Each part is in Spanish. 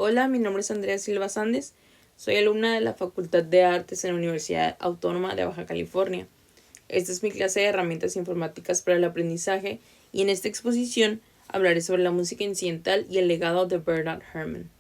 Hola, mi nombre es Andrea Silva Sández, soy alumna de la Facultad de Artes en la Universidad Autónoma de Baja California. Esta es mi clase de herramientas informáticas para el aprendizaje y en esta exposición hablaré sobre la música incidental y el legado de Bernard Herrmann.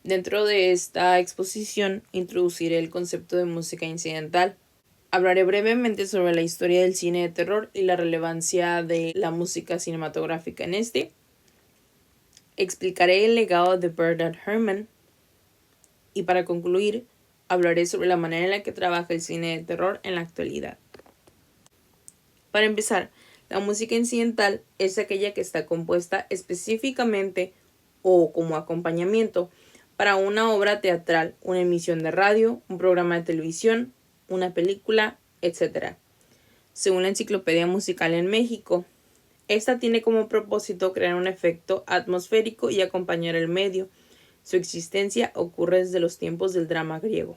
Dentro de esta exposición introduciré el concepto de música incidental. Hablaré brevemente sobre la historia del cine de terror y la relevancia de la música cinematográfica en este. Explicaré el legado de Bernard Herrmann y para concluir hablaré sobre la manera en la que trabaja el cine de terror en la actualidad. Para empezar, la música incidental es aquella que está compuesta específicamente o como acompañamiento para una obra teatral, una emisión de radio, un programa de televisión, una película, etc. Según la Enciclopedia Musical en México, esta tiene como propósito crear un efecto atmosférico y acompañar el medio. Su existencia ocurre desde los tiempos del drama griego.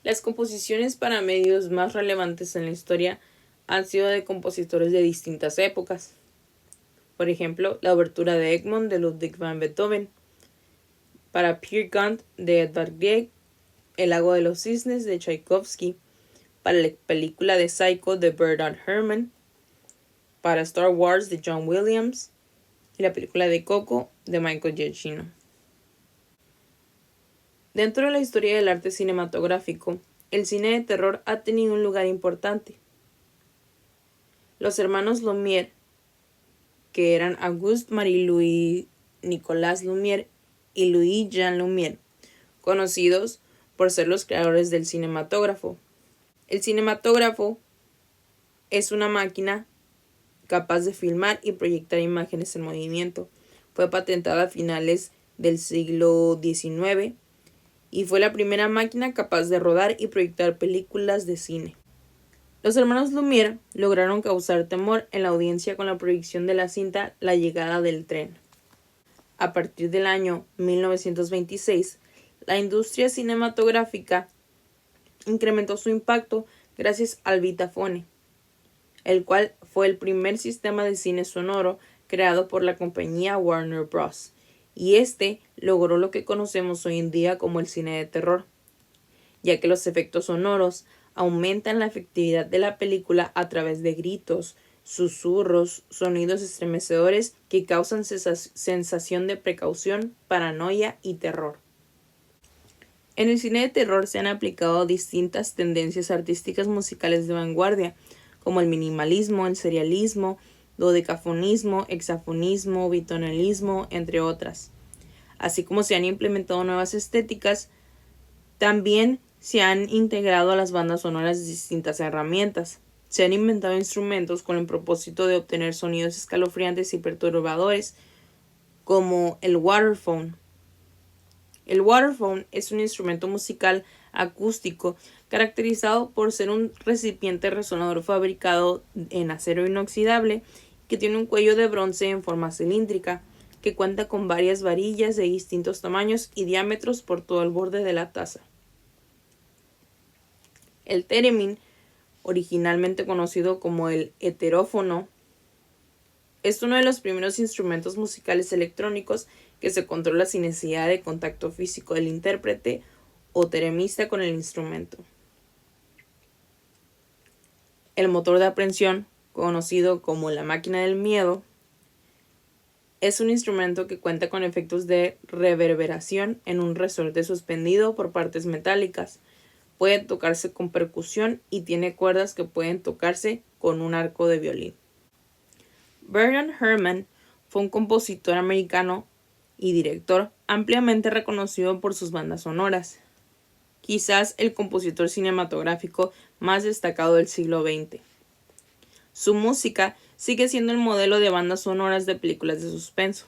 Las composiciones para medios más relevantes en la historia han sido de compositores de distintas épocas. Por ejemplo, la obertura de Egmont de Ludwig van Beethoven, para Peer Gynt de Edvard Grieg, El lago de los cisnes de Tchaikovsky, para la película de Psycho de Bernard Herrmann, para Star Wars de John Williams y la película de Coco de Michael Giacchino. Dentro de la historia del arte cinematográfico, el cine de terror ha tenido un lugar importante. Los hermanos Lumière, que eran Auguste Marie-Louis Nicolas Lumière y Louis-Jean Lumière, conocidos por ser los creadores del cinematógrafo. El cinematógrafo es una máquina capaz de filmar y proyectar imágenes en movimiento. Fue patentada a finales del siglo XIX y fue la primera máquina capaz de rodar y proyectar películas de cine. Los hermanos Lumière lograron causar temor en la audiencia con la proyección de la cinta La llegada del tren. A partir del año 1926, la industria cinematográfica incrementó su impacto gracias al Vitaphone, el cual fue el primer sistema de cine sonoro creado por la compañía Warner Bros. Y este logró lo que conocemos hoy en día como el cine de terror, ya que los efectos sonoros aumentan la efectividad de la película a través de gritos, susurros, sonidos estremecedores que causan sensación de precaución, paranoia y terror. En el cine de terror se han aplicado distintas tendencias artísticas musicales de vanguardia, como el minimalismo, el serialismo, dodecafonismo, hexafonismo, bitonalismo, entre otras. Así como se han implementado nuevas estéticas, también se han integrado a las bandas sonoras distintas herramientas. Se han inventado instrumentos con el propósito de obtener sonidos escalofriantes y perturbadores, como el waterphone. El waterphone es un instrumento musical acústico caracterizado por ser un recipiente resonador fabricado en acero inoxidable que tiene un cuello de bronce en forma cilíndrica, que cuenta con varias varillas de distintos tamaños y diámetros por todo el borde de la taza. El theremin, originalmente conocido como el heterófono, es uno de los primeros instrumentos musicales electrónicos que se controla sin necesidad de contacto físico del intérprete o teremista con el instrumento. El motor de aprehensión, conocido como la máquina del miedo, es un instrumento que cuenta con efectos de reverberación en un resorte suspendido por partes metálicas. Puede tocarse con percusión y tiene cuerdas que pueden tocarse con un arco de violín. Bernard Herrmann fue un compositor americano y director ampliamente reconocido por sus bandas sonoras. Quizás el compositor cinematográfico más destacado del siglo XX. Su música sigue siendo el modelo de bandas sonoras de películas de suspenso.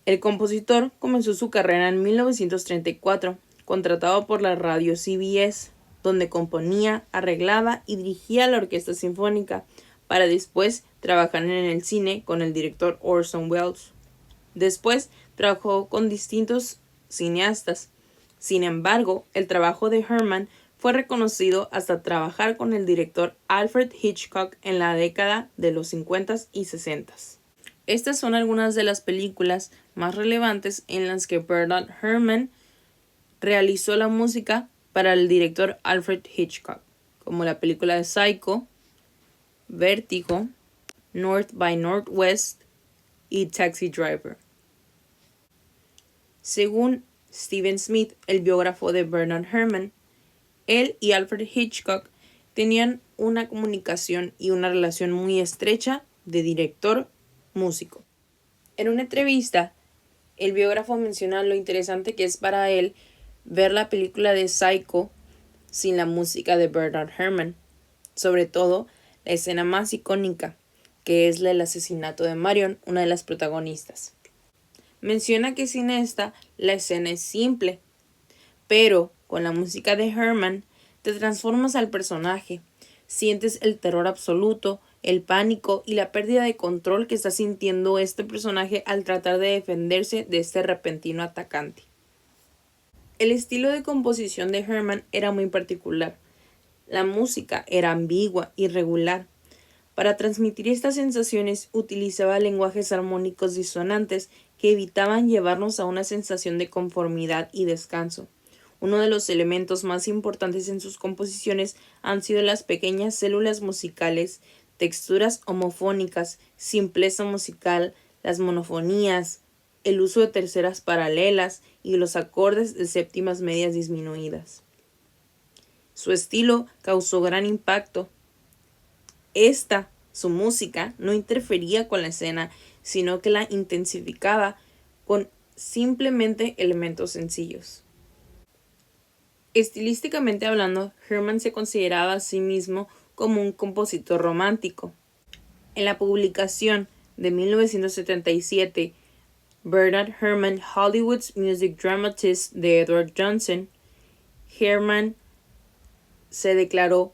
El compositor comenzó su carrera en 1934, contratado por la radio CBS, donde componía, arreglaba y dirigía la orquesta sinfónica, para después trabajar en el cine con el director Orson Welles. Después trabajó con distintos cineastas. Sin embargo, el trabajo de Herrmann fue reconocido hasta trabajar con el director Alfred Hitchcock en la década de los 50 y 60. Estas son algunas de las películas más relevantes en las que Bernard Herrmann realizó la música para el director Alfred Hitchcock, como la película de Psycho, Vértigo, North by Northwest y Taxi Driver. Según Stephen Smith, el biógrafo de Bernard Herrmann, él y Alfred Hitchcock tenían una comunicación y una relación muy estrecha de director-músico. En una entrevista, el biógrafo menciona lo interesante que es para él ver la película de Psycho sin la música de Bernard Herrmann, sobre todo la escena más icónica, que es el asesinato de Marion, una de las protagonistas. Menciona que sin esta, la escena es simple, pero con la música de Herrmann te transformas al personaje, sientes el terror absoluto, el pánico y la pérdida de control que está sintiendo este personaje al tratar de defenderse de este repentino atacante. El estilo de composición de Herrmann era muy particular. La música era ambigua, irregular. Para transmitir estas sensaciones utilizaba lenguajes armónicos disonantes que evitaban llevarnos a una sensación de conformidad y descanso. Uno de los elementos más importantes en sus composiciones han sido las pequeñas células musicales, texturas homofónicas, simpleza musical, las monofonías, el uso de terceras paralelas y los acordes de séptimas medias disminuidas. Su estilo causó gran impacto. Su música, no interfería con la escena, sino que la intensificaba con simplemente elementos sencillos. Estilísticamente hablando, Herrmann se consideraba a sí mismo como un compositor romántico. En la publicación de 1977, Bernard Herrmann, Hollywood's Music Dramatist de Edward Johnson, Herrmann se declaró: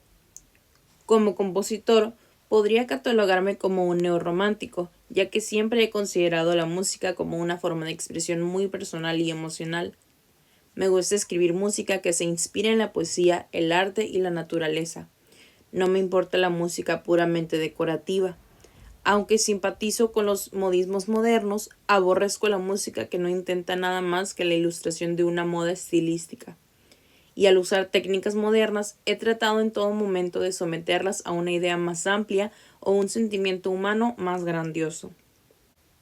como compositor, podría catalogarme como un neorromántico, ya que siempre he considerado la música como una forma de expresión muy personal y emocional. Me gusta escribir música que se inspire en la poesía, el arte y la naturaleza. No me importa la música puramente decorativa. Aunque simpatizo con los modismos modernos, aborrezco la música que no intenta nada más que la ilustración de una moda estilística. Y al usar técnicas modernas, he tratado en todo momento de someterlas a una idea más amplia o un sentimiento humano más grandioso.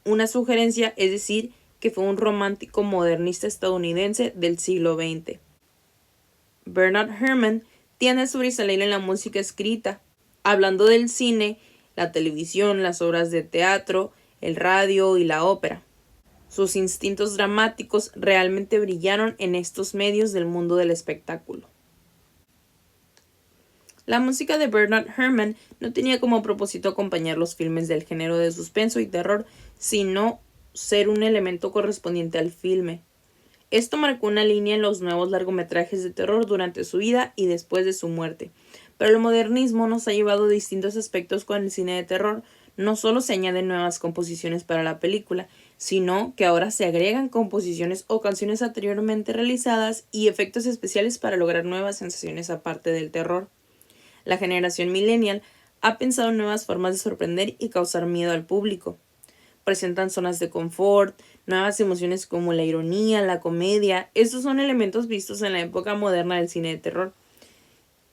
Una sugerencia es decir que fue un romántico modernista estadounidense del siglo XX. Bernard Herrmann tiende a sobresalir en la música escrita, hablando del cine, la televisión, las obras de teatro, el radio y la ópera. Sus instintos dramáticos realmente brillaron en estos medios del mundo del espectáculo. La música de Bernard Herrmann no tenía como propósito acompañar los filmes del género de suspenso y terror, sino ser un elemento correspondiente al filme. Esto marcó una línea en los nuevos largometrajes de terror durante su vida y después de su muerte. Pero el modernismo nos ha llevado a distintos aspectos con el cine de terror. No solo se añaden nuevas composiciones para la película, sino que ahora se agregan composiciones o canciones anteriormente realizadas y efectos especiales para lograr nuevas sensaciones aparte del terror. La generación millennial ha pensado en nuevas formas de sorprender y causar miedo al público. Presentan zonas de confort, nuevas emociones como la ironía, la comedia. Estos son elementos vistos en la época moderna del cine de terror.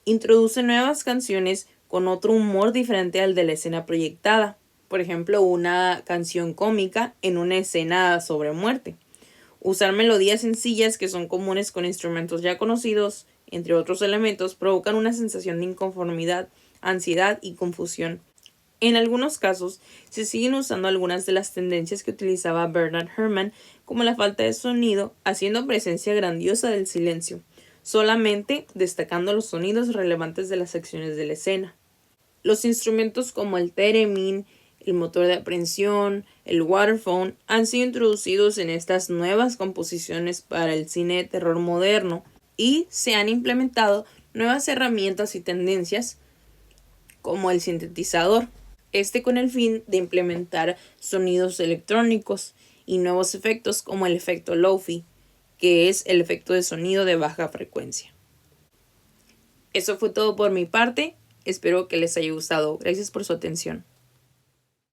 Introducen nuevas canciones con otro humor diferente al de la escena proyectada. Por ejemplo, una canción cómica en una escena sobre muerte. Usar melodías sencillas que son comunes con instrumentos ya conocidos, entre otros elementos, provocan una sensación de inconformidad, ansiedad y confusión. En algunos casos, se siguen usando algunas de las tendencias que utilizaba Bernard Herrmann, como la falta de sonido, haciendo presencia grandiosa del silencio, solamente destacando los sonidos relevantes de las secciones de la escena. Los instrumentos como el theremin, el motor de aprehensión, el waterphone han sido introducidos en estas nuevas composiciones para el cine de terror moderno y se han implementado nuevas herramientas y tendencias como el sintetizador, con el fin de implementar sonidos electrónicos y nuevos efectos como el efecto lo-fi, que es el efecto de sonido de baja frecuencia. Eso fue todo por mi parte. Espero que les haya gustado. Gracias por su atención.